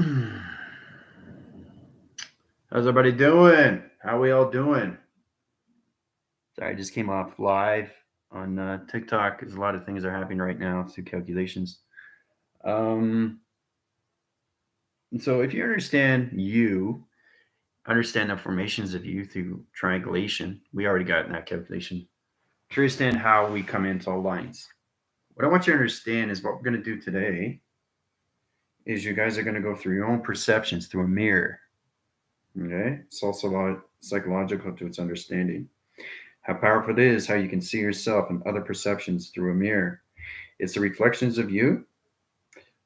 How's everybody doing? How we all doing? Sorry, I just came off live on TikTok because a lot of things are happening right now through calculations. Um, and so if you understand the formations of you through triangulation. We already got in that calculation. To understand how we come into all lines. What I want you to understand is what we're going to do today is you guys are going to go through your own perceptions through a mirror. Okay, it's also a lot psychological to its understanding. How powerful it is, how you can see yourself and other perceptions through a mirror. It's the reflections of you,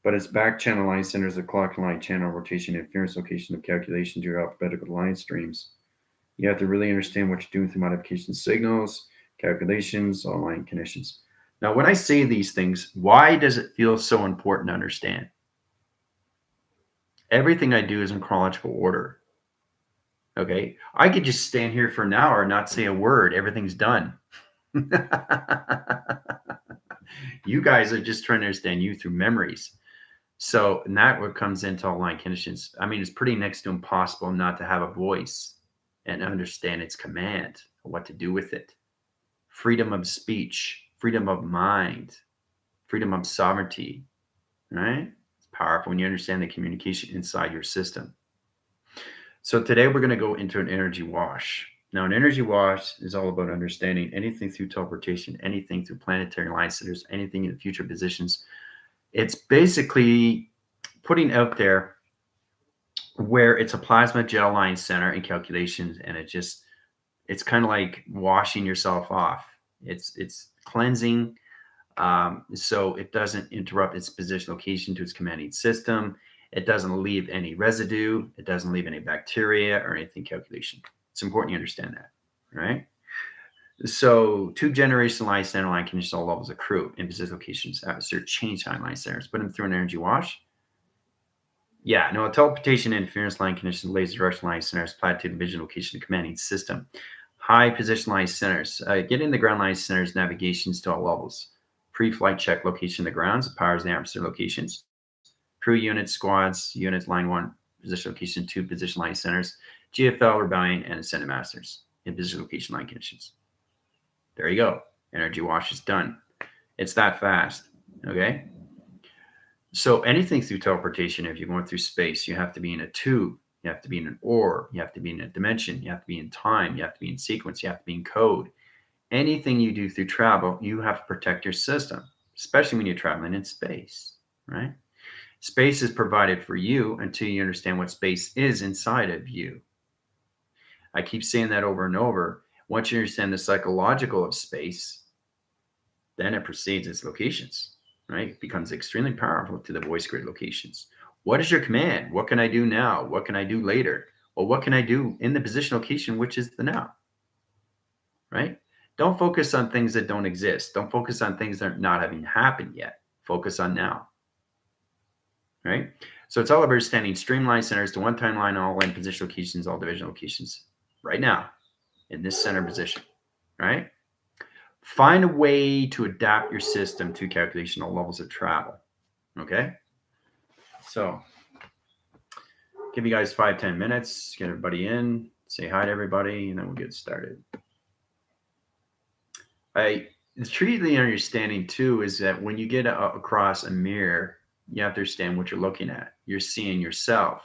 but its back channel line centers the clock line channel rotation interference location of calculation to your alphabetical line streams. You have to really understand what you're doing through modification signals, calculations, all line conditions. Now, when I say these things, why does it feel so important to understand? Everything I do is in chronological order. Okay. I could just stand here for an hour and not say a word. Everything's done. You guys are just trying to understand you through memories. So, and that what comes into all line conditions. I mean, it's pretty next to impossible not to have a voice and understand its command, what to do with it. Freedom of speech, freedom of mind, freedom of sovereignty, right? It's powerful when you understand the communication inside your system. So today we're going to go into an energy wash. Now, an energy wash is all about understanding anything through teleportation, anything through planetary line centers, anything in future positions. It's basically putting out there where it's a plasma gel line center in calculations, and it's kind of like washing yourself off. It's cleansing, so it doesn't interrupt its position location to its commanding system. It doesn't leave any residue. It doesn't leave any bacteria or anything calculation. It's important you understand that, right? So two generation line center line conditions all levels accrue in position locations. So change line centers. Put them through an energy wash. Yeah, no, teleportation interference line conditions, laser direction line centers, platitude vision location commanding system. High position line centers. Getting the ground line centers navigations to all levels. Pre-flight check location of the grounds, powers the atmosphere locations. Crew units, squads, units, line one, position location, two position line centers, GFL, rebellion, and ascended masters in position location line conditions. There you go. Energy wash is done. It's that fast. Okay. So anything through teleportation, if you're going through space, you have to be in a tube, you have to be in an orb, you have to be in a dimension, you have to be in time, you have to be in sequence, you have to be in code. Anything you do through travel, you have to protect your system, especially when you're traveling in space, right? Space is provided for you until you understand what space is inside of you. I keep saying that over and over. Once you understand the psychological of space, then it precedes its locations, right? It becomes extremely powerful to the voice grid locations. What is your command? What can I do now? What can I do later? Well, what can I do in the position location, which is the now, right? Don't focus on things that don't exist. Don't focus on things that are not having happened yet. Focus on now, right? So it's all about understanding streamline centers to one timeline, all line position locations, all division locations right now in this center position, right? Find a way to adapt your system to calculational levels of travel. Okay. So give you guys 5-10 minutes, get everybody in, say hi to everybody, and then we'll get started. The tree of the understanding too is that when you get across a mirror, you have to understand what you're looking at. You're seeing yourself.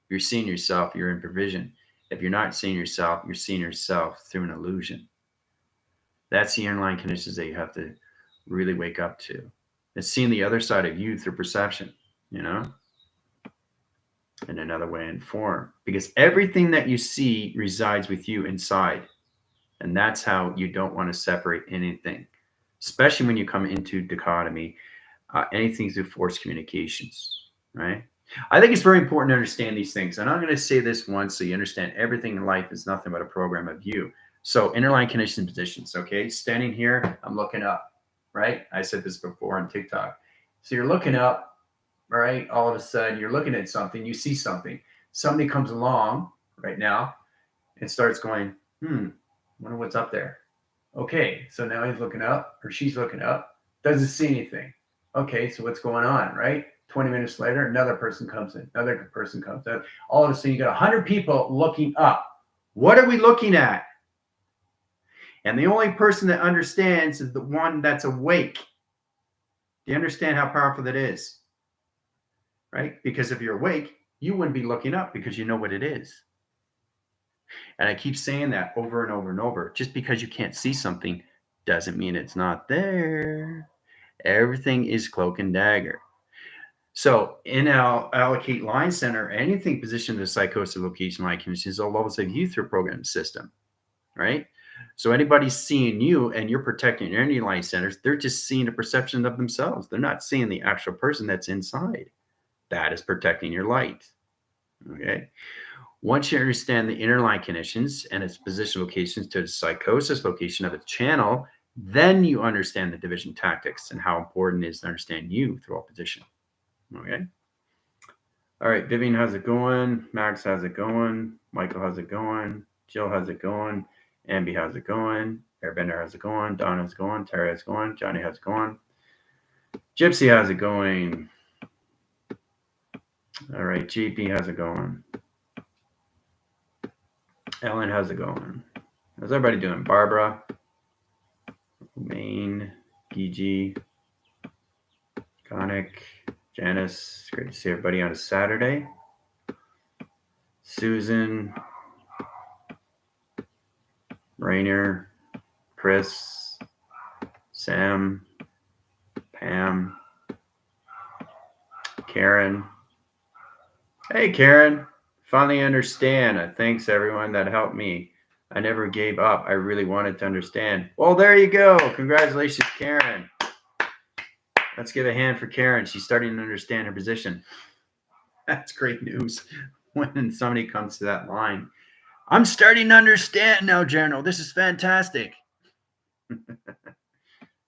If you're seeing yourself, you're in provision. If you're not seeing yourself, you're seeing yourself through an illusion. That's the inline conditions that you have to really wake up to. It's seeing the other side of you through perception, you know, in another way and form. Because everything that you see resides with you inside. And that's how you don't want to separate anything, especially when you come into dichotomy, anything through forced communications, right? I think it's very important to understand these things. And I'm going to say this once so you understand everything in life is nothing but a program of you. So interline condition positions, okay? Standing here, I'm looking up, right? I said this before on TikTok. So you're looking up, right? All of a sudden you're looking at something, you see something. Somebody comes along right now and starts going, wonder what's up there. Okay, so now he's looking up or she's looking up, doesn't see anything. Okay, so what's going on, right? 20 minutes later, another person comes in, another person comes in. All of a sudden, you got 100 people looking up. What are we looking at? And the only person that understands is the one that's awake. Do you understand how powerful that is? Right? Because if you're awake, you wouldn't be looking up because you know what it is. And I keep saying that over and over and over. Just because you can't see something doesn't mean it's not there. Everything is cloak and dagger. So in our allocate line center, anything positioned in the psychosis location line conditions all levels of you through program system, right? So anybody's seeing you and you're protecting your energy line centers, they're just seeing a perception of themselves. They're not seeing the actual person that's inside. That is protecting your light. Okay. Once you understand the inner line conditions and its position locations to the psychosis location of its channel, then you understand the division tactics and how important it is to understand you through all position. Okay. All right, Vivian, how's it going? Max, how's it going? Michael, how's it going? Jill, how's it going? Ambi, how's it going? Airbender, how's it going? Don, how's it going? Terry, how's it going? Johnny, how's it going? Gypsy, how's it going? All right, GP, how's it going? Ellen, how's it going? How's everybody doing? Barbara, Maine, PG, Conic, Janice, great to see everybody on a Saturday. Susan, Rainer, Chris, Sam, Pam, Karen. Hey, Karen. Finally understand. Thanks, everyone that helped me. I never gave up. I really wanted to understand. Well, there you go. Congratulations, Karen. Let's give a hand for Karen. She's starting to understand her position. That's great news when somebody comes to that line. I'm starting to understand now, General. This is fantastic.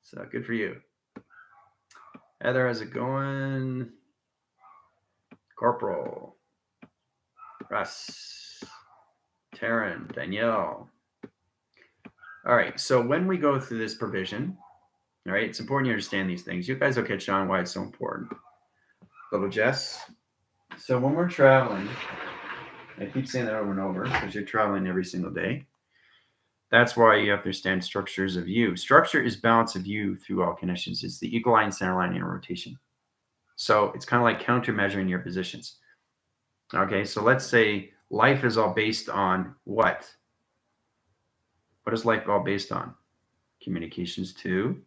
So good for you. Heather, how's it going? Corporal, Russ, Taryn, Danielle. All right, so when we go through this provision, all right, it's important you understand these things. You guys will catch on why it's so important. Little Jess. So when we're traveling, I keep saying that over and over because you're traveling every single day. That's why you have to understand structures of you. Structure is balance of you through all conditions. It's the equal line, center line, and rotation. So it's kind of like countermeasuring your positions. Okay, so let's say life is all based on what? What is life all based on? Communications too.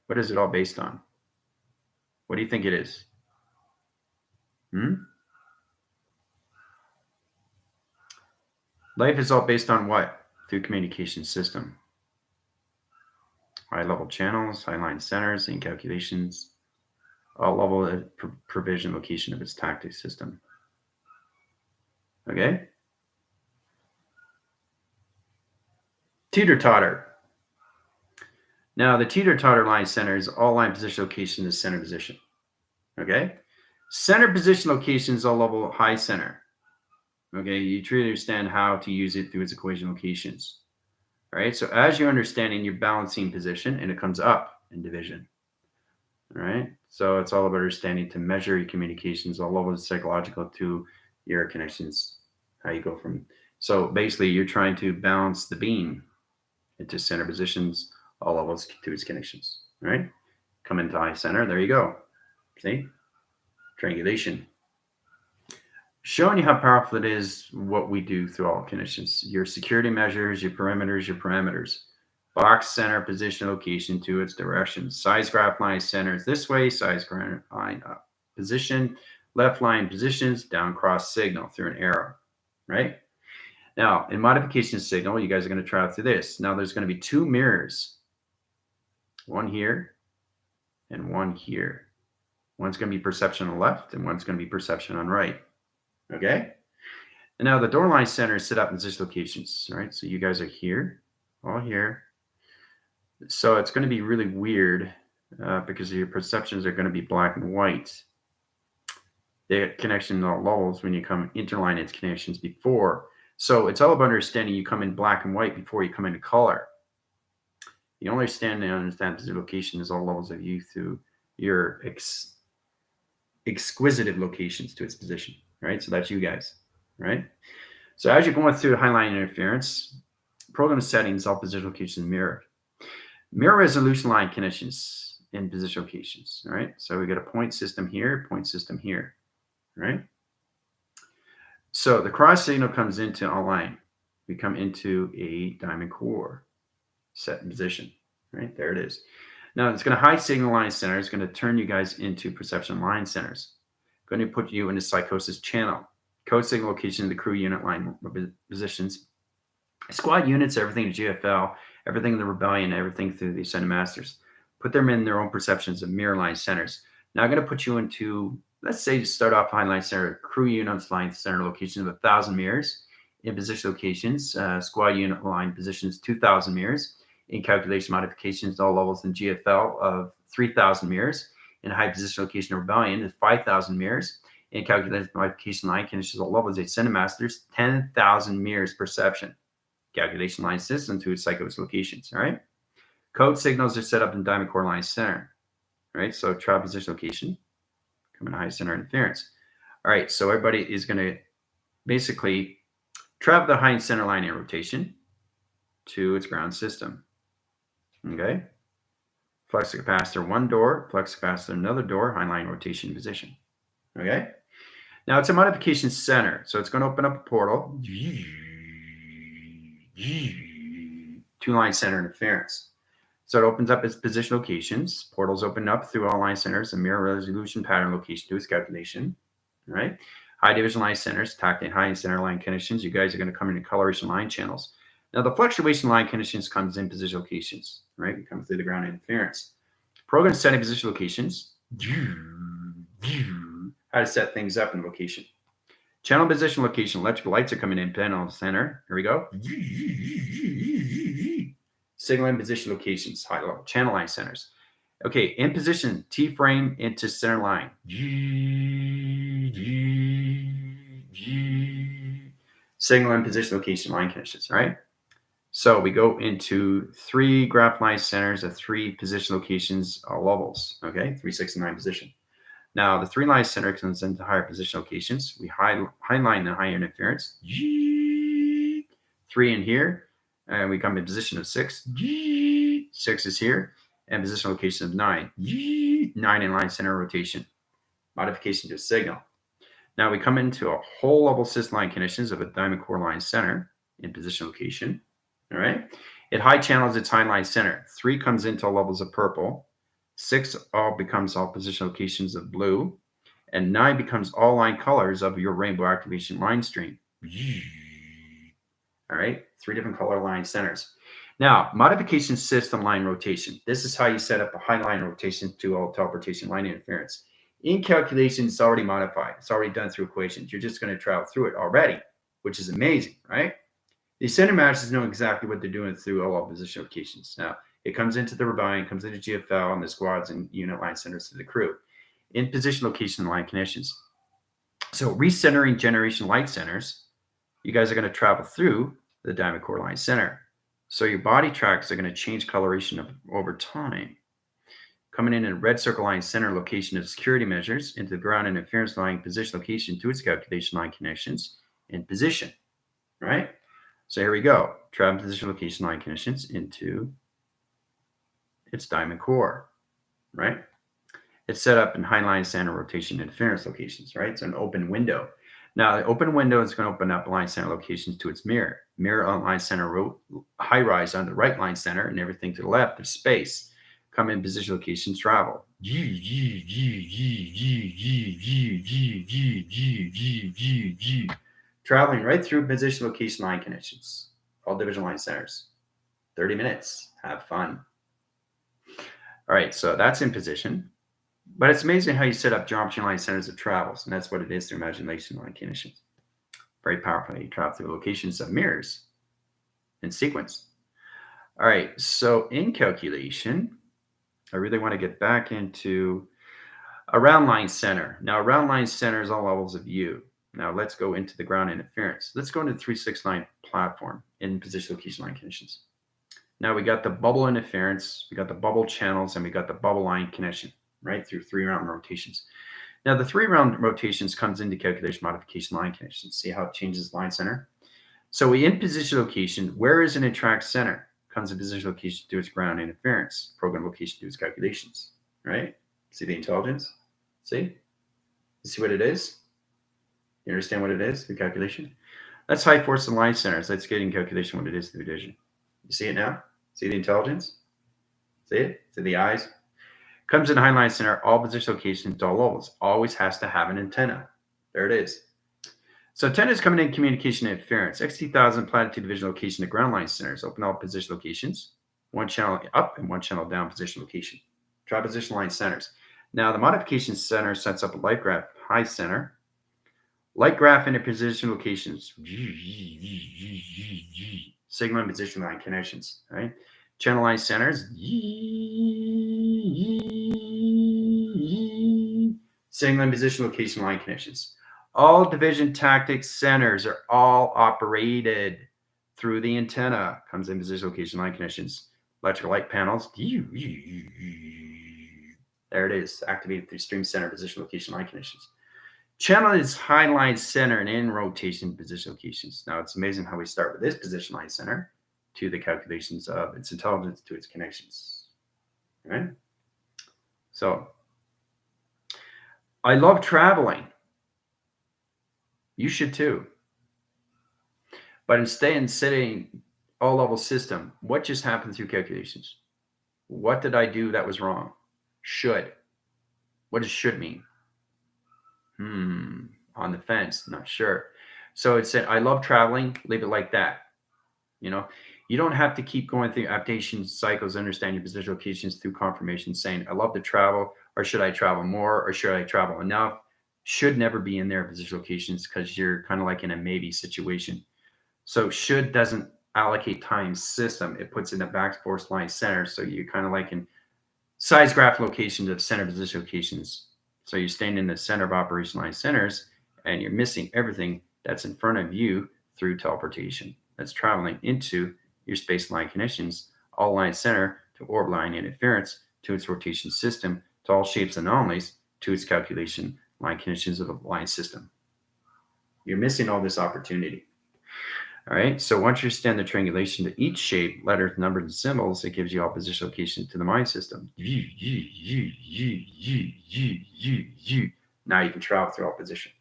What is it all based on? What do you think it is? Life is all based on what? Through communication system. High level channels, high line centers, and calculations. All level of provision location of its tactic system. Okay? Teeter-totter. Now, the teeter-totter line center is all line position location is center position. Okay? Center position location is all level high center. Okay? You truly understand how to use it through its equation locations. All right? So as you're understanding your balancing position, and it comes up in division. All right? So it's all about understanding to measure your communications, all levels psychological to your connections, how you go from. So basically, you're trying to balance the beam into center positions, all levels to its connections. All right? Come into high center. There you go. See? Triangulation. Showing you how powerful it is what we do through all conditions. Your security measures, your parameters. Box center, position, location to its direction. Size graph line centers this way, size graph line up. Position, left line positions, down cross signal through an arrow, right? Now, in modification signal, you guys are going to try through this. Now, there's going to be two mirrors. One here and one here. One's going to be perception on the left and one's going to be perception on right. Okay? And now the door line center is set up in position locations, right? So you guys are here, all here. So it's going to be really weird because your perceptions are going to be black and white. The connection all levels when you come interline its connections before. So it's all about understanding you come in black and white before you come into color. The only understand the location is all levels of you through your exquisite locations to its position, right? So that's you guys, right? So as you're going through the highline interference, program settings, all position locations mirror. Mirror resolution line conditions in position locations, all right? So we got a point system here, right? So the cross signal comes into online. We come into a diamond core set in position, right? There it is. Now it's going to hide signal line center. It's going to turn you guys into perception line centers. Going to put you in a psychosis channel. Code signal location, the crew unit line positions. Squad units, everything to GFL, everything in the rebellion, everything through the Ascended Masters. Put them in their own perceptions of mirror line centers. Now I'm going to put you into, let's say, to start off behind line center, crew units line center locations of 1,000 mirrors. In position locations, squad unit line positions 2,000 mirrors. In calculation modifications, all levels in GFL of 3,000 mirrors. In high position location of rebellion is 5,000 mirrors. In calculation modification line conditions, all levels of Ascended Masters, 10,000 mirrors perception. Calculation line system to its psychos locations. All right. Code signals are set up in diamond core line center. All right. So travel position location, come in high center interference. All right. So everybody is going to basically travel the high center line in rotation to its ground system. Okay. Flex the capacitor one door, flex the capacitor another door, high line rotation position. Okay. Now it's a modification center. So it's going to open up a portal. 2-line center interference. So it opens up its position locations. Portals open up through all line centers and mirror resolution pattern location to its calculation. All right. High division line centers, tacting high and center line conditions. You guys are going to come into coloration line channels. Now the fluctuation line conditions comes in position locations, right? It comes through the ground interference. Program setting position locations. How to set things up in location. Channel position location. Electrical lights are coming in. Panel center. Here we go. Signal in position locations. High level. Channel line centers. Okay. In position. T frame into center line. Signal in position location line conditions. All right. So we go into 3 graph line centers of 3 position locations, levels. Okay. 3, 6, and 9 position. Now, the 3-line center comes into higher position locations. We highline the higher interference. 3 in here. And we come in position of 6. 6 is here. And position location of 9. 9 in line center rotation. Modification to signal. Now, we come into a whole level system line conditions of a diamond core line center in position location. All right. It high channels its high line center. 3 comes into levels of purple. 6 all becomes all position locations of blue, and 9 becomes all line colors of your rainbow activation line stream. All right, 3 different color line centers. Now, modification system line rotation. This is how you set up a high line rotation to all teleportation line interference. In calculation, it's already modified. It's already done through equations. You're just going to travel through it already, which is amazing, right? The Ascended Masters know exactly what they're doing through all position locations. Now, it comes into the rebellion, comes into GFL, and the squads and unit line centers to the crew. In position location line conditions. So recentering generation light centers, you guys are going to travel through the diamond core line center. So your body tracks are going to change coloration over time. Coming in a red circle line center location of security measures into the ground interference line position location to its calculation line connections in position. Right? So here we go. Travel position location line conditions into its diamond core, right? It's set up in high line center rotation interference locations, right? It's an open window. Now, the open window is going to open up line center locations to its mirror. Mirror on line center, high rise on the right line center, and everything to the left of space. Come in position locations, travel. Traveling right through position location line connections. All division line centers. 30 minutes. Have fun. All right, so that's in position. But it's amazing how you set up geometry line centers of travels, and that's what it is through imagination line conditions. Very powerful. You travel through locations of mirrors in sequence. All right, so in calculation, I really want to get back into a round line center. Now, a round line center is all levels of U. Now, let's go into the ground interference. Let's go into the 369 platform in position location line conditions. Now, we got the bubble interference, we got the bubble channels, and we got the bubble line connection, right, through 3 round rotations. Now the 3-round rotations comes into calculation modification line conditions. See how it changes line center? So we in position location, where is an attract center? Comes in position location to its ground interference. Program location to its calculations. Right? See the intelligence? See? You see what it is? You understand what it is? The calculation? That's high force and line centers. Let's get in calculation what it is through vision. You see it now? See the intelligence? See it? See the eyes? Comes in high line center, all position locations, all levels. Always has to have an antenna. There it is. So antenna is coming in communication interference. XT1000 platitude division location to ground line centers. Open all position locations. One channel up and one channel down position location. Try position line centers. Now the modification center sets up a light graph high center. Light graph into position locations. Signal and position line connections. Right? Channel line centers. Signal and position location line connections. All division tactics centers are all operated through the antenna. Comes in position location line connections. Electrical light panels. There it is. Activated through stream center position location line connections. Channel is high line center and in rotation position locations. Now it's amazing how we start with this position line center to the calculations of its intelligence to its connections. All right? So I love traveling. You should too. But instead of sitting all level system, what just happened through calculations? What did I do that was wrong? Should. What does should mean? On the fence, not sure. So it said, I love traveling, leave it like that. You know, you don't have to keep going through adaptation cycles, understand your position locations through confirmation saying, I love to travel, or should I travel more, or should I travel enough? Should never be in there position locations because you're kind of like in a maybe situation. So should doesn't allocate time system. It puts in the back force line center. So you kind of like in size graph locations of center position locations. So you're staying in the center of operation line centers and you're missing everything that's in front of you through teleportation. That's traveling into your space line connections, all line center to orb line interference to its rotation system, to all shapes anomalies to its calculation line connections of the line system. You're missing all this opportunity. All right. So once you understand the triangulation to each shape, letters, numbers, and symbols, it gives you all position location to the mind system. Now you can travel through all position.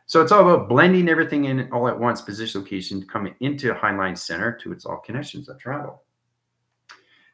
So it's all about blending everything in all at once, position location, coming into a high line center to its all connections that travel.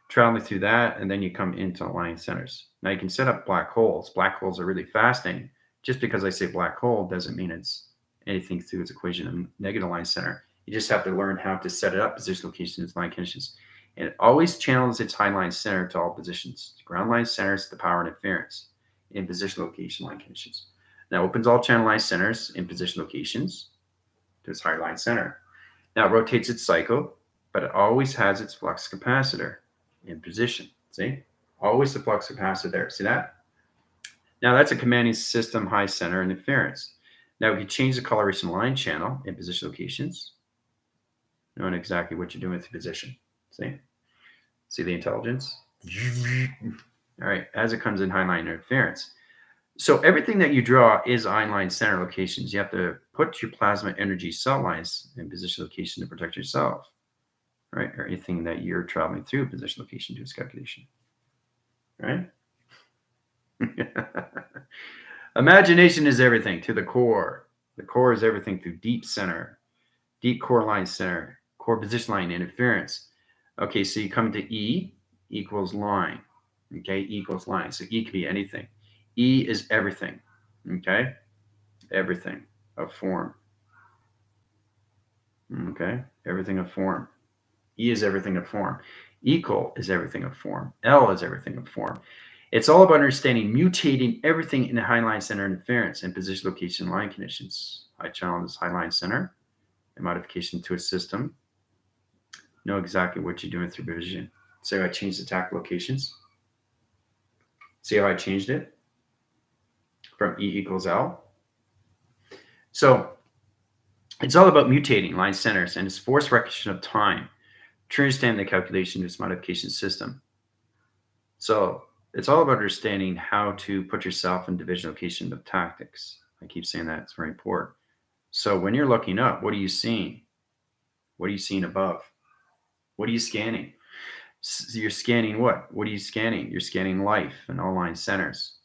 Traveling through that, and then you come into line centers. Now you can set up black holes. Black holes are really fascinating. Just because I say black hole doesn't mean it's anything through its equation of negative line center. You just have to learn how to set it up, position locations, line connections. And it always channels its high line center to all positions. Ground line centers to power interference in position location line connections. Now opens all channel line centers in position locations to its high line center. Now it rotates its cycle, but it always has its flux capacitor in position. See? Always the flux capacitor there. See that? Now that's a commanding system high center interference. Now we can change the coloration line channel in position locations, knowing exactly what you're doing with the position. See the intelligence? All right, as it comes in high line interference. So everything that you draw is line center locations. You have to put your plasma energy cell lines in position location to protect yourself, right? Or anything that you're traveling through position location to its calculation, right? Imagination is everything to the core. The core is everything through deep center, deep core line center, core position line interference. Okay, so you come to E equals line. Okay, E equals line. So E could be anything. E is everything. Okay, everything of form. Okay, everything of form. E is everything of form. Equal is everything of form. L is everything of form. It's all about understanding, mutating everything in the high line center interference and position location line conditions. I channel this high line center and modification to a system. Know exactly what you're doing through vision. Say I changed the tack locations. See how I changed it from E equals L. So it's all about mutating line centers and its force recognition of time to understand the calculation of this modification system. So It's all about understanding how to put yourself in division location of tactics. I keep saying that, it's very important. So when you're looking up, what are you seeing? What are you seeing above? What are you scanning? You're scanning what? What are you scanning? You're scanning life and all line centers,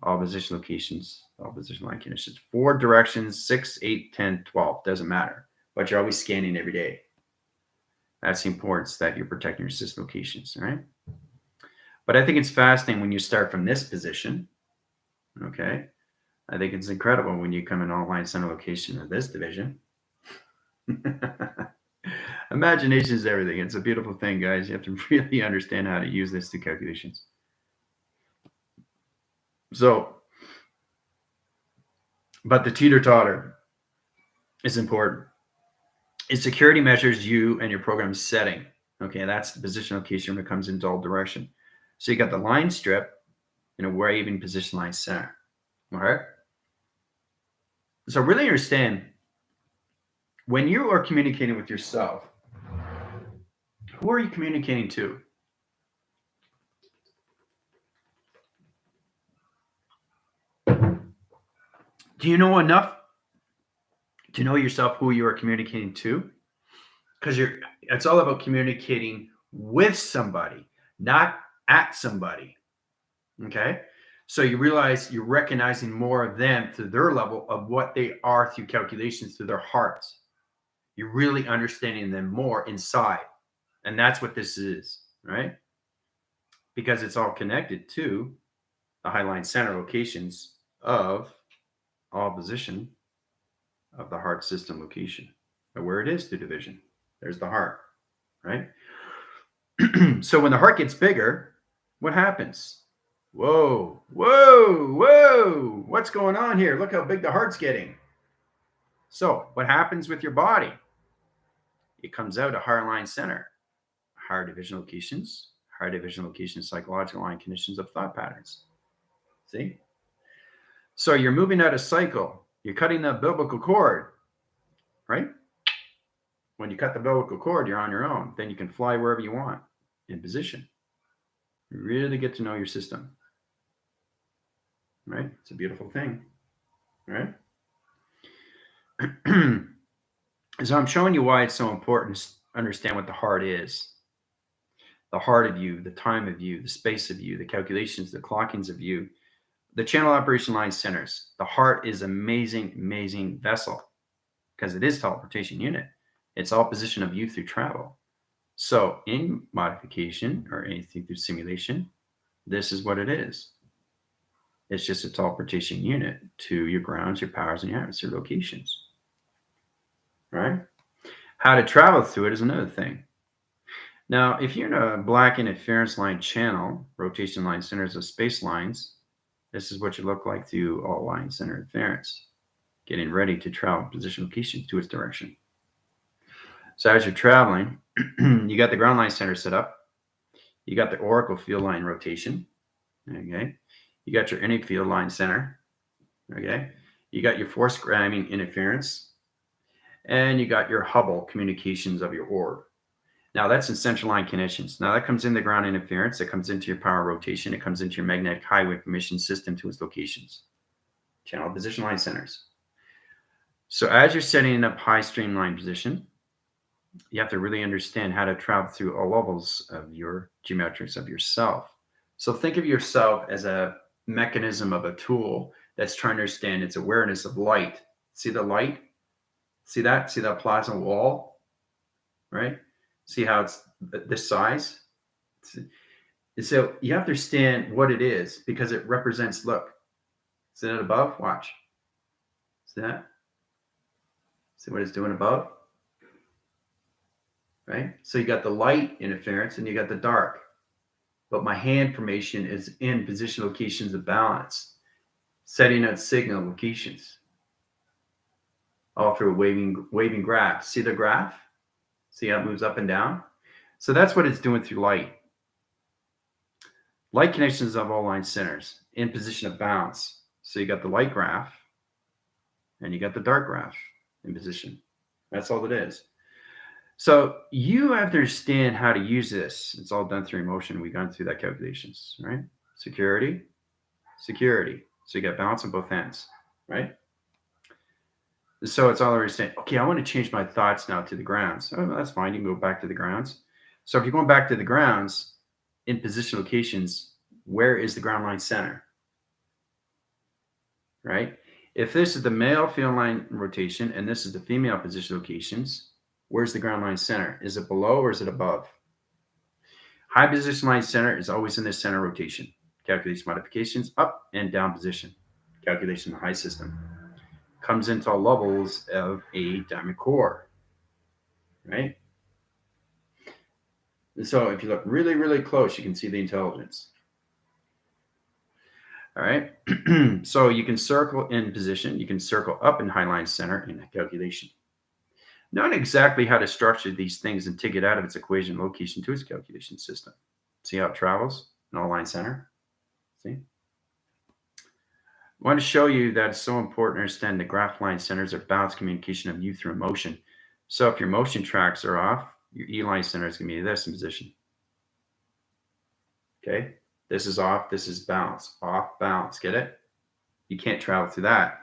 all position locations, all position line conditions. 4 directions, 6, 8, 10, 12, doesn't matter. But you're always scanning every day. That's the importance that you're protecting your system locations, right? But I think it's fascinating when you start from this position, okay? I think it's incredible when you come in all line center location of this division. Imagination is everything. It's a beautiful thing, guys. You have to really understand how to use this to calculations. So, but the teeter-totter is important. It security measures you and your program setting. Okay, that's the position location when it comes into all direction. So you got the line strip in a waving position line center. All right. So really understand when you are communicating with yourself, who are you communicating to? Do you know enough to know yourself who you are communicating to? Because it's all about communicating with somebody, not at somebody. Okay. So you realize you're recognizing more of them to their level of what they are through calculations through their hearts. You're really understanding them more inside. And that's what this is, right? Because it's all connected to the highline center locations of all position of the heart system location, or where it is through division. There's the heart, right? So when the heart gets bigger, what happens? Whoa, whoa, whoa. What's going on here? Look how big the heart's getting. So what happens with your body? It comes out a higher line center, higher division locations, psychological line conditions of thought patterns. See? So you're moving out of cycle. You're cutting the umbilical cord, right? When you cut the umbilical cord, you're on your own. Then you can fly wherever you want in position. You really get to know your system, right? It's a beautiful thing, right? So I'm showing you why it's so important to understand what the heart is. The heart of you, the time of you, the space of you, the calculations, the clockings of you, the channel operation line centers. The heart is amazing, amazing vessel because it is teleportation unit. It's all position of you through travel. So in modification or anything through simulation, this is what it is. It's just a teleportation unit to your grounds, your powers, and your atmosphere locations. Right? How to travel through it is another thing. Now, if you're in a black interference line channel, rotation line centers of space lines, this is what you look like through all line center interference, getting ready to travel position location to its direction. So as you're traveling, you got the ground line center set up. You got the oracle field line rotation. Okay. You got your inner field line center. Okay. You got your force grabbing interference. And you got your Hubble communications of your orb. Now that's in central line conditions. Now that comes in the ground interference. It comes into your power rotation. It comes into your magnetic highway information system to its locations. Channel position line centers. So as you're setting up high streamline position, you have to really understand how to travel through all levels of your geometrics of yourself. So think of yourself as a mechanism of a tool that's trying to understand its awareness of light. See the light? See that? See that plasma wall? Right? See how it's this size? So you have to understand what it is because it represents, look, see that above? Watch. See that? See what it's doing above? Right? So you got the light interference and you got the dark. But my hand formation is in position locations of balance, setting out signal locations. All through a waving graph. See the graph? See how it moves up and down? So that's what it's doing through light. Light connections of all line centers in position of balance. So you got the light graph and you got the dark graph in position. That's all it is. So you have to understand how to use this. It's all done through emotion. We've gone through that calculations, right? security, security. So you got balance on both ends, right? So it's all understand. Okay, I want to change my thoughts now to the grounds. Oh, that's fine. You can go back to the grounds. So if you're going back to the grounds in position locations, where is the ground line center? Right? If this is the male field line rotation and this is the female position locations, where's the ground line center? Is it below or is it above? High position line center is always in the center rotation. Calculation modifications, up and down position. Calculation of the high system. Comes into all levels of a diamond core, right? And so if you look really, really close, you can see the intelligence. All right. So you can circle in position. You can circle up in high line center in calculation. Not exactly how to structure these things and take it out of its equation location to its calculation system. See how it travels in all line center? See? I want to show you that it's so important to understand the graph line centers are balanced communication of you through motion. So if your motion tracks are off, your E-line center is going to be this in position. Okay? This is off, this is balance. Off, balance. Get it? You can't travel through that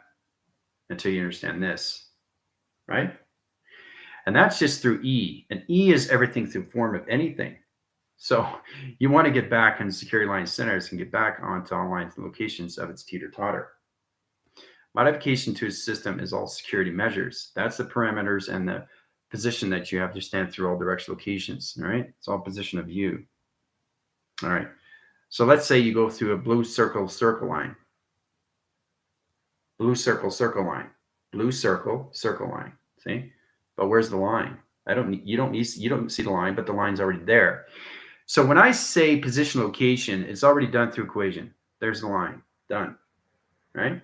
until you understand this, right? And that's just through E. And E is everything through form of anything. So you want to get back on security line centers and get back onto all lines and locations of its teeter-totter. Modification to a system is all security measures. That's the parameters and the position that you have to stand through all direction locations. All right. It's all position of you. All right. So let's say you go through a blue circle, circle line. Blue circle, circle line. Blue circle, circle line. See? But where's the line? You don't see the line, but the line's already there. So when I say position location, it's already done through equation. There's the line. Done. Right?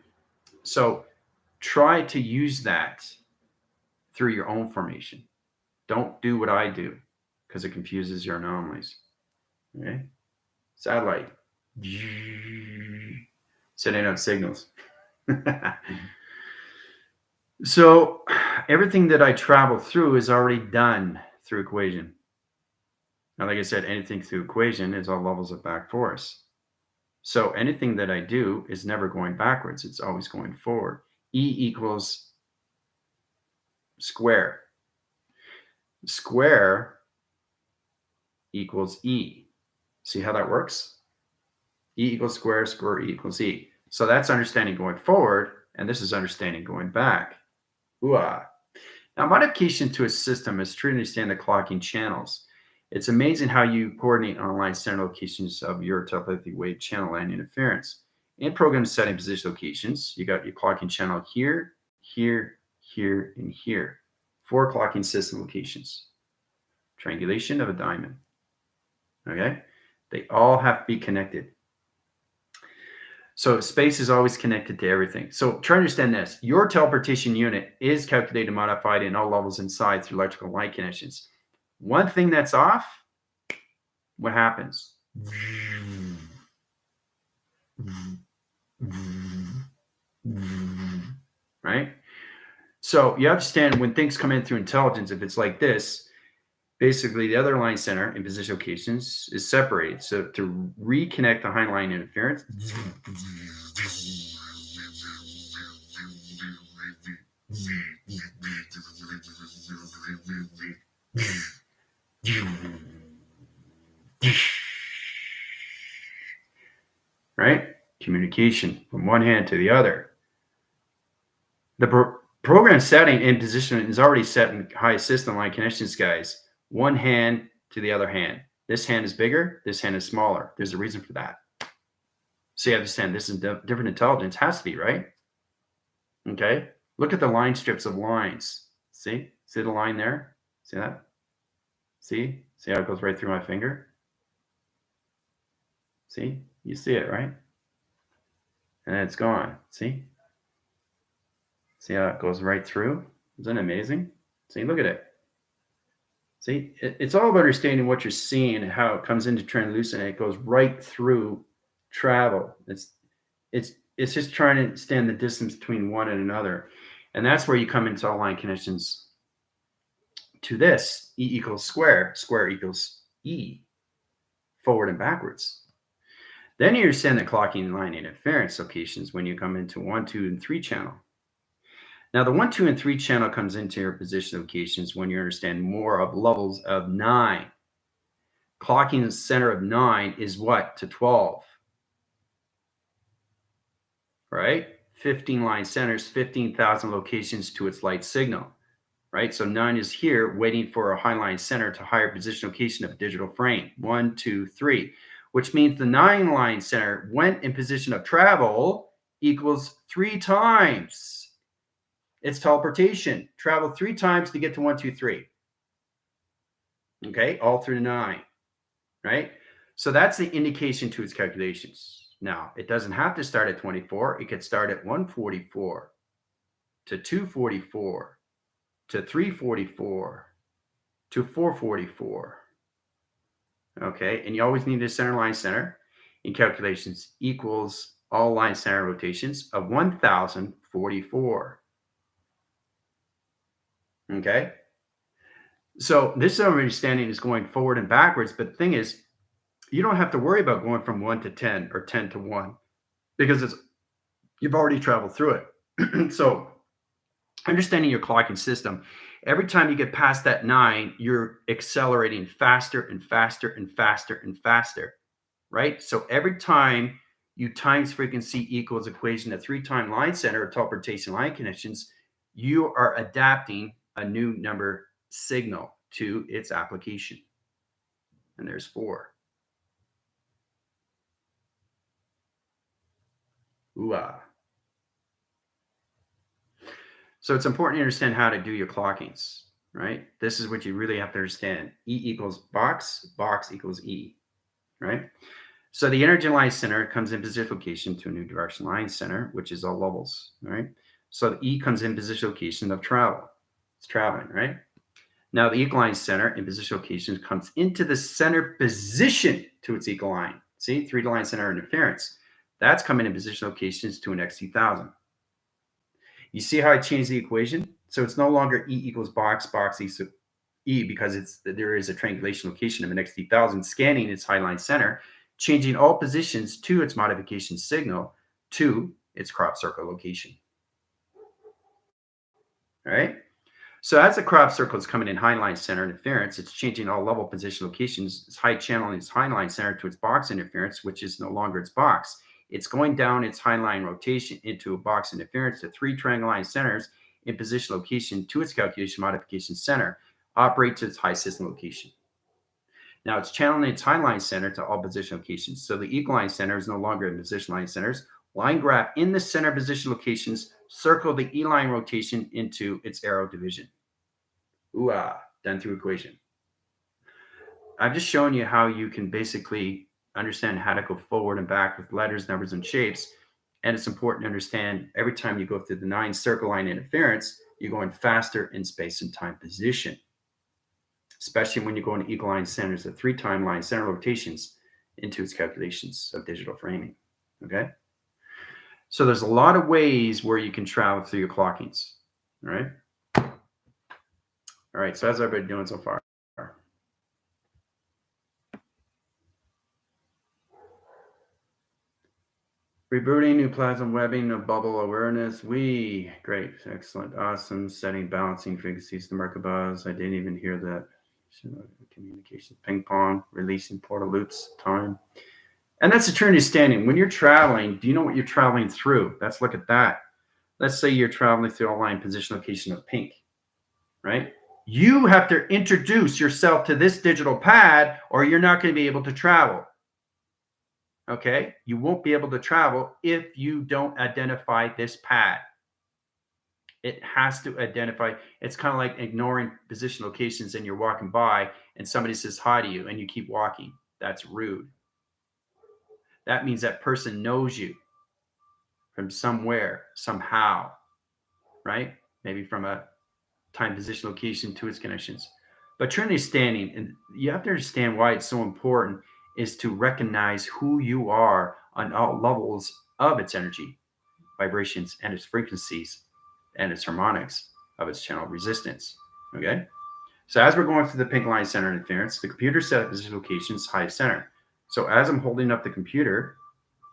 So try to use that through your own formation. Don't do what I do because it confuses your anomalies. Okay? Satellite. Sending out signals. So everything that I travel through is already done through equation. Now, like I said, anything through equation is all levels of back force. So anything that I do is never going backwards. It's always going forward. E equals square. Square equals E. See how that works? E equals square, square E equals E. So that's understanding going forward, and this is understanding going back. Ooh-ah. Now, modification to a system is to understand the clocking channels. It's amazing how you coordinate online center locations of your telepathy wave channel and interference. In program setting position locations, you got your clocking channel here, here, here, and here. 4 clocking system locations. Triangulation of a diamond. Okay? They all have to be connected. So space is always connected to everything. So try to understand this. Your teleportation unit is calculated and modified in all levels inside through electrical light connections. One thing that's off, what happens? Right? So you understand when things come in through intelligence, if it's like this, basically the other line center in position locations is separated. So to reconnect the hindline interference, right? Communication from one hand to the other. The program setting and position is already set in high system line connections, guys. One hand to the other hand. This hand is bigger, this hand is smaller. There's a reason for that. So you understand this is different intelligence. Has to be, right? Okay. Look at the line strips of lines. See? See the line there? See that? See? See how it goes right through my finger? See? You see it, right? And then it's gone. See? See how it goes right through? Isn't it amazing? See, look at it. See, it's all about understanding what you're seeing and how it comes into translucent and it goes right through travel. It's just trying to understand the distance between one and another. And that's where you come into all line connections to this. E equals square, square equals E, forward and backwards. Then you understand the clocking line interference locations when you come into 1, 2, and 3 channel. Now, the 1, 2, and 3 channel comes into your position locations when you understand more of levels of 9. Clocking the center of 9 is what? To 12. Right? 15 line centers, 15,000 locations to its light signal. Right? So 9 is here waiting for a high line center to higher position location of digital frame. 1, 2, 3. Which means the 9 line center went in position of travel equals 3 times its teleportation. Travel 3 times to get to 1, 2, 3. Okay, all through 9, right? So that's the indication to its calculations. Now, it doesn't have to start at 24. It could start at 144 to 244 to 344 to 444. Okay, and you always need a center line center in calculations equals all line center rotations of 1044. Okay, so this understanding is going forward and backwards, but the thing is, you don't have to worry about going from 1 to 10 or 10 to 1 because you've already traveled through it. So understanding your clocking system, every time you get past that 9, you're accelerating faster and faster and faster and faster, right? So every time you times frequency equals equation a 3-time line center of teleportation line connections, you are adapting a new number signal to its application. And there's 4. Ooh-ah. So it's important to understand how to do your clockings, right? This is what you really have to understand. E equals box, box equals E, right? So the energy line center comes in position location to a new direction line center, which is all levels, right? So the E comes in position location of travel. It's traveling, right? Now the equal line center in position location comes into the center position to its equal line. See, 3 line center interference. That's coming in position locations to an XT1000. You see how I changed the equation? So it's no longer E equals box, box equals E because there is a triangulation location of an XT1000 scanning its highline center, changing all positions to its modification signal to its crop circle location. All right? So as the crop circle is coming in highline center interference, it's changing all level position locations. It's high channeling its highline center to its box interference, which is no longer its box. It's going down its highline rotation into a box interference to 3 triangle line centers in position location to its calculation modification center, operate to its high system location. Now it's channeling its highline center to all position locations. So the equal line center is no longer in position line centers. Line graph in the center position locations, circle the E-line rotation into its arrow division. Ooh-ah, done through equation. I've just shown you how you can basically understand how to go forward and back with letters, numbers, and shapes. And it's important to understand every time you go through the 9 circle line interference, you're going faster in space and time position, especially when you go into equal line centers, the 3-time line center rotations into its calculations of digital framing. Okay. So there's a lot of ways where you can travel through your clockings. All right. All right. So how's everybody doing so far? Rebooting, new plasma webbing, no bubble awareness. Great, excellent, awesome. Setting, balancing frequencies, the Merkabahs. I didn't even hear that. Communication, ping pong, releasing portal loops, time. And that's eternity standing. When you're traveling, do you know what you're traveling through? Let's look at that. Let's say you're traveling through a line position location of pink, right? You have to introduce yourself to this digital pad or you're not going to be able to travel. Okay, you won't be able to travel if you don't identify this pad. It has to identify. It's kind of like ignoring position locations and you're walking by and somebody says hi to you and you keep walking. That's rude. That means that person knows you from somewhere, somehow, right? Maybe from a time, position, location to its connections. But truly standing, and you have to understand why it's so important, is to recognize who you are on all levels of its energy, vibrations, and its frequencies, and its harmonics of its channel resistance. Okay? So as we're going through the pink line center interference, the computer set up position locations high center. So as I'm holding up the computer,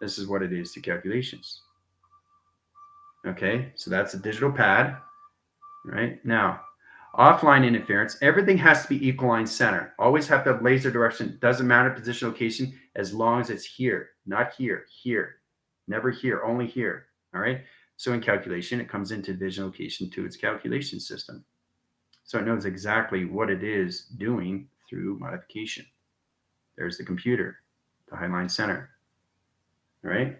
This is what it is to calculations. Okay, so that's a digital pad, right? Now, offline interference, everything has to be equal line center. Always have to have laser direction. Doesn't matter position location as long as it's here, not here, here. Never here, only here. All right. So in calculation, it comes into vision location to its calculation system. So it knows exactly what it is doing through modification. There's the computer, the highline center. All right.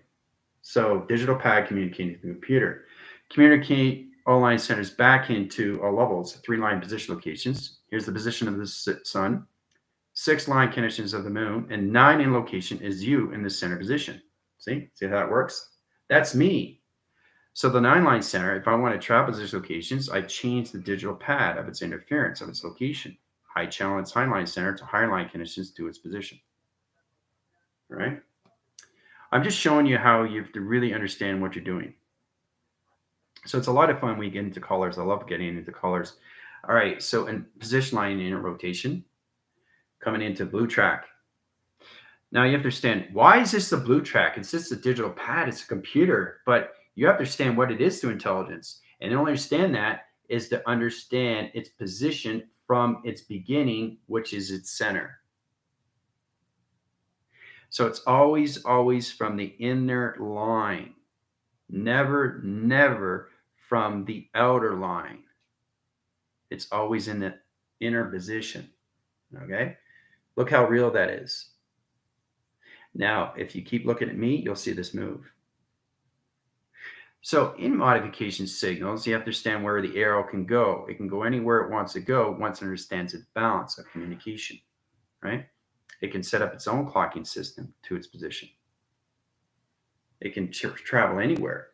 So digital pad communicating to the computer. Communicate all line centers back into all levels, 3 line position locations. Here's the position of the sun, 6 line conditions of the moon, and 9 in location is you in the center position. See how that works? That's me. So the 9 line center, if I want to travel position locations, I change the digital pad of its interference of its location. High channel its high line center to higher line conditions to its position. All right. I'm just showing you how you have to really understand what you're doing. So it's a lot of fun when you get into colors. I love getting into colors. All right, so in position line in rotation, coming into blue track. Now you have to understand, why is this the blue track? It's just a digital pad, it's a computer, but you have to understand what it is to intelligence. And to only understand that is to understand its position from its beginning, which is its center. So it's always, always from the inner line. Never, never from the outer line. It's always in the inner position. Okay? Look how real that is. Now, if you keep looking at me, you'll see this move. So in modification signals, you have to understand where the arrow can go. It can go anywhere it wants to go once it understands its balance of communication, right? It can set up its own clocking system to its position. It can travel anywhere.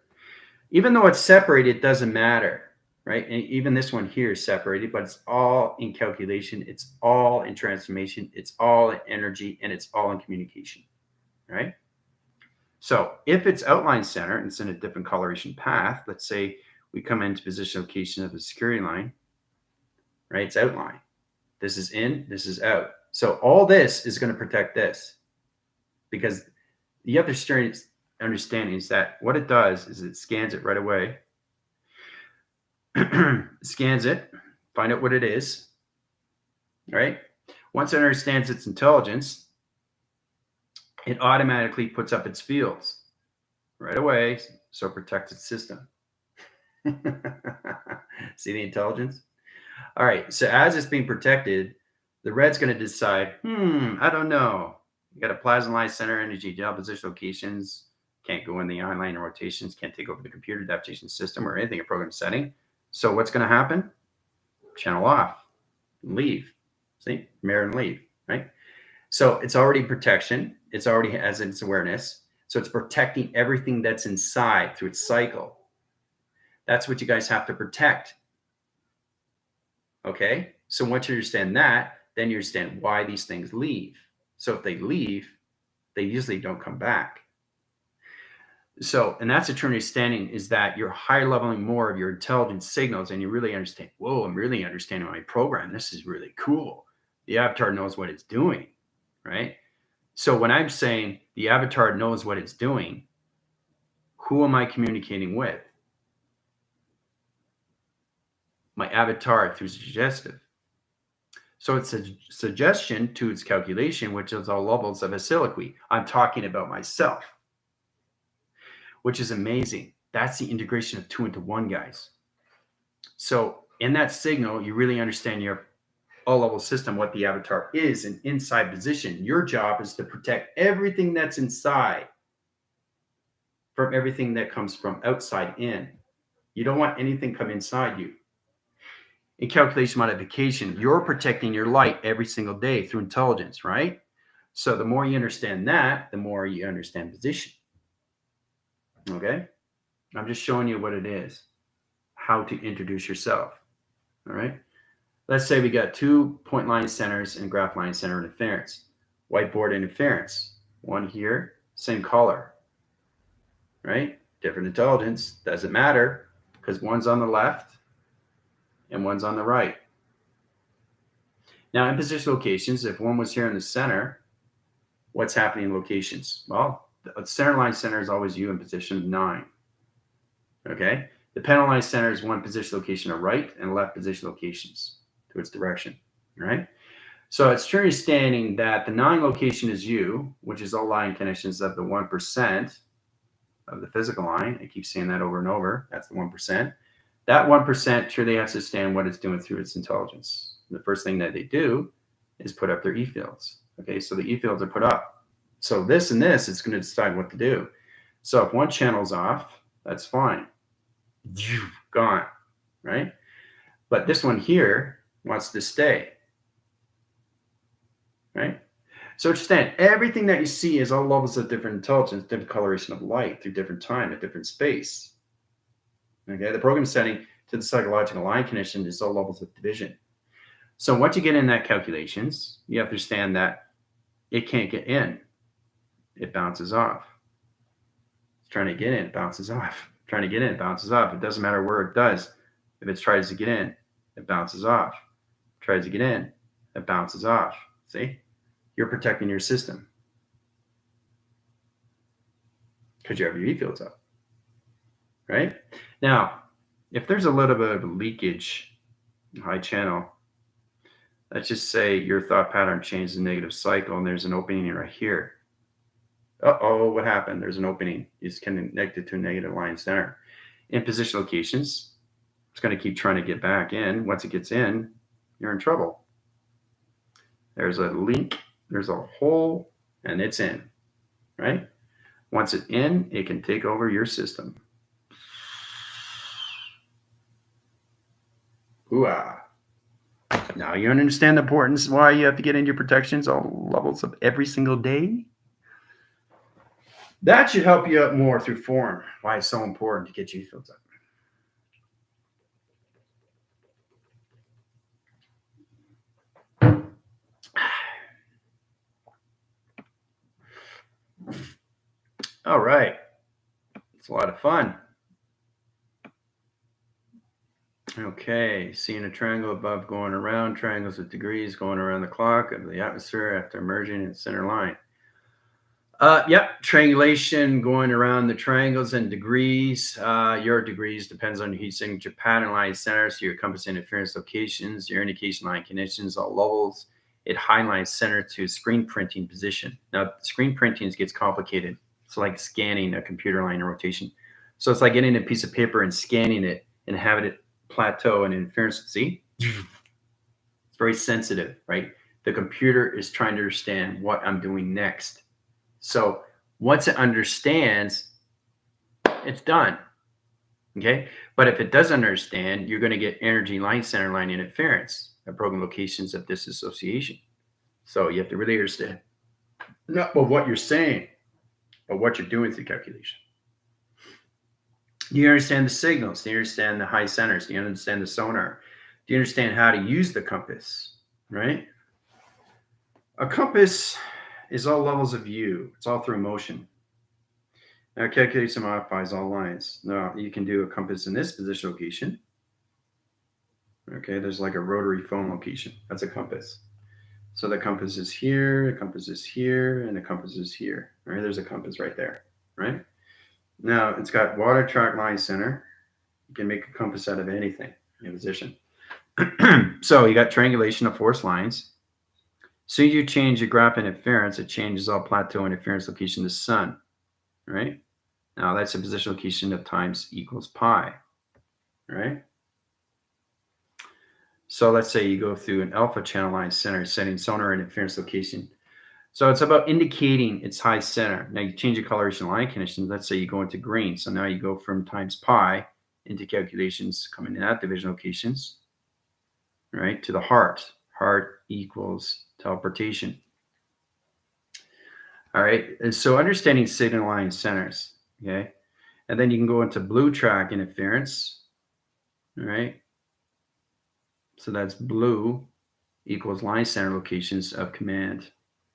Even though it's separated, it doesn't matter, right? And even this one here is separated, but it's all in calculation. It's all in transformation. It's all in energy, and it's all in communication, right? So if it's outline center and it's in a different coloration path, let's say we come into position location of the security line, right? It's outline. This is in, this is out. So all this is going to protect this, because the other understanding is that what it does is it scans it right away, scans it, find out what it is, right? Once it understands its intelligence, it automatically puts up its fields right away, so it protects its system. See the intelligence? All right, so as it's being protected, the red's going to decide, I don't know. You got a plasma line center, energy, gel position locations, can't go in the line rotations, can't take over the computer adaptation system or anything, a program setting. So what's going to happen? Channel off, leave. See, mirror and leave, right? So it's already protection. It's already has its awareness. So it's protecting everything that's inside through its cycle. That's what you guys have to protect. Okay? So once you understand that, then you understand why these things leave. So if they leave, they usually don't come back. So, and that's a true understanding, is that you're high leveling more of your intelligence signals and you really understand, whoa, I'm really understanding my program. This is really cool. The avatar knows what it's doing, right? So when I'm saying the avatar knows what it's doing, who am I communicating with? My avatar through suggestive. So it's a suggestion to its calculation, which is all levels of a soliloquy. I'm talking about myself, which is amazing. That's the integration of 2 into 1, guys. So in that signal, you really understand your all-level system, what the avatar is, an inside position. Your job is to protect everything that's inside from everything that comes from outside in. You don't want anything come inside you. In calculation modification, you're protecting your light every single day through intelligence, right? So the more you understand that, the more you understand position. Okay? I'm just showing you what it is, how to introduce yourself. All right? Let's say we got 2 point line centers and graph line center interference. Whiteboard interference. One here, same color. Right? Different intelligence. Doesn't matter, because one's on the left and one's on the right. Now, in position locations, if one was here in the center, what's happening in locations? Well, the center line center is always you in position 9. Okay? The panel line center is one position location to right and left position locations to its direction. Right? So it's understanding that the 9 location is you, which is all line connections of the 1% of the physical line. I keep saying that over and over. That's the 1%. That 1% truly has to understand what it's doing through its intelligence. The first thing that they do is put up their E fields. Okay, so the E fields are put up. So this and this is going to decide what to do. So if one channel's off, that's fine. Gone, right? But this one here wants to stay, right? So understand, everything that you see is all levels of different intelligence, different coloration of light through different time, at different space. Okay, the program setting to the psychological line condition is all levels of division. So once you get in that calculations, you have to understand that it can't get in. It bounces off. It's trying to get in, it bounces off. Trying to get in, it bounces off. It doesn't matter where it does. If it tries to get in, it bounces off. Tries to get in, it bounces off. See? You're protecting your system because you have your E fields up. Right? Now, if there's a little bit of a leakage, high channel, let's just say your thought pattern changed the negative cycle and there's an opening right here. Uh-oh, what happened? There's an opening. It's connected to a negative line center. In position locations, it's going to keep trying to get back in. Once it gets in, you're in trouble. There's a leak, there's a hole, and it's in, right? Once it's in, it can take over your system. Ooh-ah. Now you understand the importance why you have to get into your protections all levels of every single day? That should help you out more through form, why it's so important to get your fields up. All right. It's a lot of fun. Okay, seeing a triangle above going around, triangles with degrees going around the clock of the atmosphere after emerging in the center line. Yep, triangulation going around the triangles and degrees. Your degrees depends on your heat signature pattern line centers, so your compass interference locations, your indication line conditions, all levels. It highlights center to screen printing position. Now, screen printing gets complicated. It's like scanning a computer line in rotation. So it's like getting a piece of paper and scanning it and having it plateau and interference. See? It's very sensitive, right? The computer is trying to understand what I'm doing next. So once it understands, it's done. Okay. But if it doesn't understand, you're going to get energy line center line interference at program locations of disassociation. So you have to really understand not what you're saying, but what you're doing through calculation. Do you understand the signals? Do you understand the high centers? Do you understand the sonar? Do you understand how to use the compass? Right? A compass is all levels of view. It's all through motion. Now, calculates and modifies all lines. Now, you can do a compass in this position location. Okay, there's like a rotary phone location. That's a compass. So the compass is here, the compass is here, and the compass is here. All right, there's a compass right there, right? Now, it's got water track line center. You can make a compass out of anything in position. So you got triangulation of force lines. So you change your graph interference, it changes all plateau interference location to sun, right? Now that's a position location of times equals pi, right? So let's say you go through an alpha channel line center setting sonar interference location. So it's about indicating its high center. Now you change your coloration line conditions. Let's say you go into green. So now you go from times pi into calculations coming in at division locations, right, to the heart. Heart equals teleportation. All right. And so understanding signal line centers. Okay. And then you can go into blue track interference. All right. So that's blue equals line center locations of command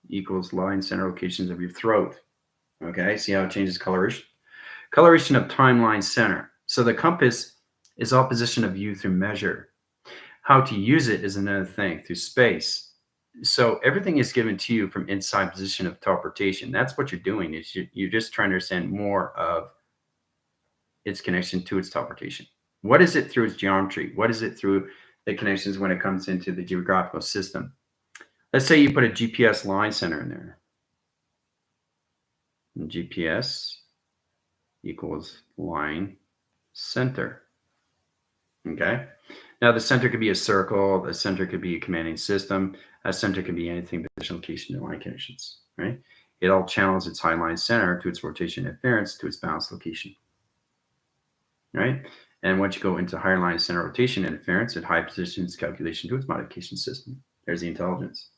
equals line center locations of your throat. Okay. See how it changes coloration? Coloration of timeline center. So the compass is all position of view through measure. How to use it is another thing through space. So everything is given to you from inside position of teleportation. That's what you're doing. Is you're just trying to understand more of its connection to its teleportation. What is it through its geometry? What is it through the connections when it comes into the geographical system? Let's say you put a GPS line center in there. And GPS equals line center. Okay. Now the center could be a circle. The center could be a commanding system. A center could be anything position, location, and line connections. Right. It all channels its high line center to its rotation interference to its balance location. Right. And once you go into higher line center rotation interference at high positions calculation to its modification system, there's the intelligence.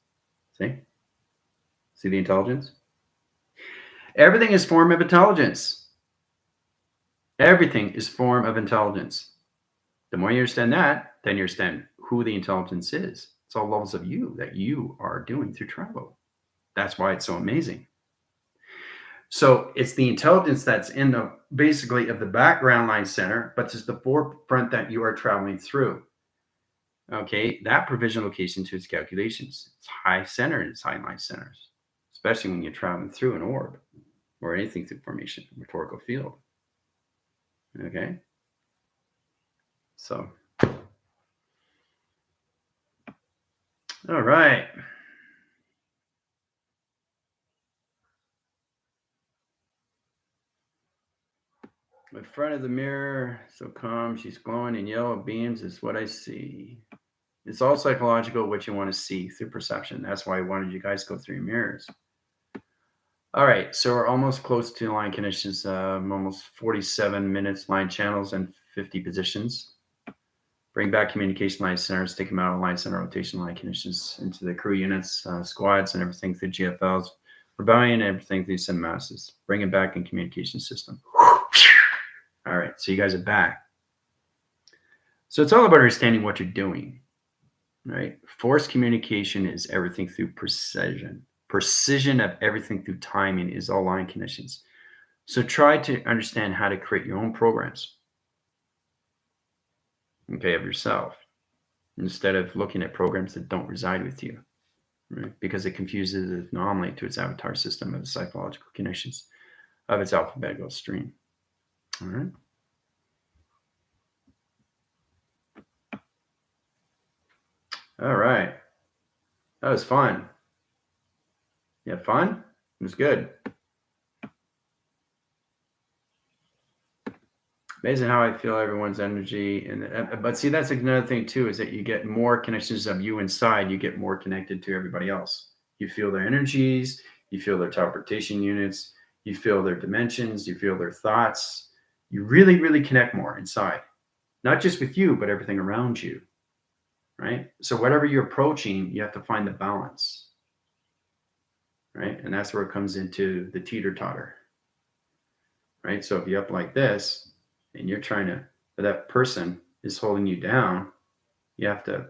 See the intelligence? Everything is form of intelligence. Everything is form of intelligence. The more you understand that, then you understand who the intelligence is. It's all levels of you that you are doing through travel. That's why it's so amazing. So it's the intelligence that's in the basically of the background line center, but it's the forefront that you are traveling through. Okay, that provision location to its calculations. It's high center and it's high line centers, especially when you're traveling through an orb or anything through formation, rhetorical field. Okay. So, all right. In front of the mirror, so calm, she's glowing in yellow beams is what I see. It's all psychological, what you want to see through perception. That's why I wanted you guys to go through your mirrors. All right, so we're almost close to line conditions, almost 47 minutes, line channels, and 50 positions. Bring back communication line centers, take them out of line center rotation line conditions into the crew units, squads, and everything through GFLs, rebellion, and everything through send-masses. Bring it back in communication system. All right, so you guys are back. So it's all about understanding what you're doing, right? Force communication is everything through precision. Precision of everything through timing is all line conditions. So try to understand how to create your own programs, okay, of yourself, instead of looking at programs that don't reside with you, right? Because it confuses the anomaly to its avatar system of the psychological connections of its alphabetical stream. All right. All right. That was fun. You had fun? It was good. Amazing how I feel everyone's energy. But see, that's another thing too, is that you get more connections of you inside. You get more connected to everybody else. You feel their energies. You feel their teleportation units. You feel their dimensions. You feel their thoughts. You really, really connect more inside. Not just with you, but everything around you. Right? So whatever you're approaching, you have to find the balance. Right? And that's where it comes into the teeter-totter. Right? So if you're up like this and you're trying to, but that person is holding you down, you have to,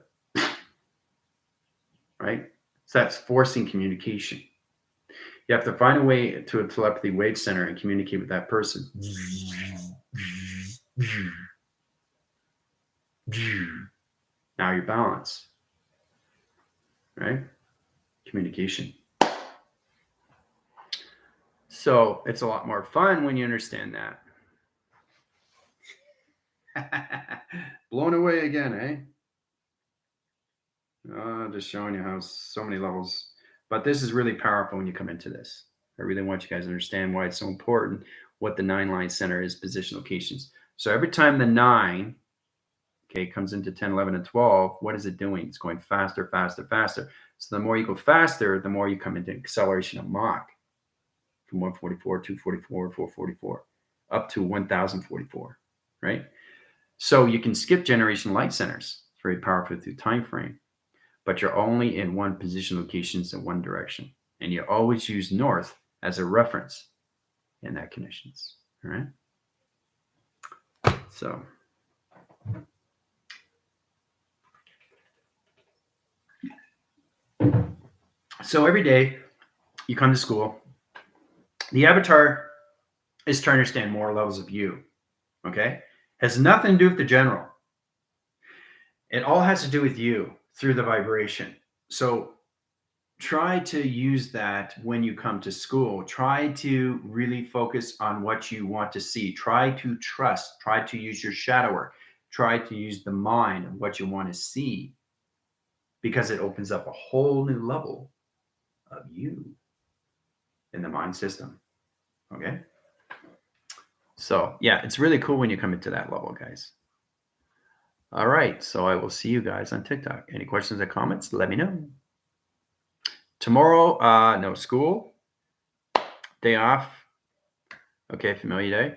right? So that's forcing communication. You have to find a way to a telepathy wave center and communicate with that person. Now you're balanced, right? Communication. So it's a lot more fun when you understand that. Blown away again, eh? Just showing you how so many levels. But this is really powerful when you come into this. I really want you guys to understand why it's so important, what the 9-line center is, position locations. So every time the 9, okay, comes into 10, 11, and 12, what is it doing? It's going faster, faster, faster. So the more you go faster, the more you come into acceleration of Mach. From 144, 244, 444, up to 1044, right? So you can skip generation light centers. It's very powerful through time frame, but you're only in one position locations in one direction. And you always use north as a reference in that conditions, all right? So every day you come to school, the avatar is trying to understand more levels of you, okay? Has nothing to do with the general. It all has to do with you through the vibration. So try to use that when you come to school. Try to really focus on what you want to see. Try to trust. Try to use your shadow work. Try to use the mind of what you want to see, because it opens up a whole new level of you in the mind system. Okay. So yeah, it's really cool when you come into that level, guys. All right. So I will see you guys on TikTok. Any questions or comments? Let me know. Tomorrow, no school. Day off. Okay, familiar day.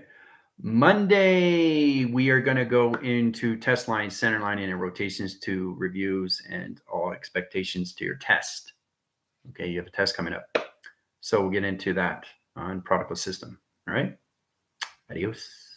Monday, we are going to go into test line, center line, and rotations to reviews and all expectations to your test. Okay, you have a test coming up. So we'll get into that on prodigal system. All right. Adios.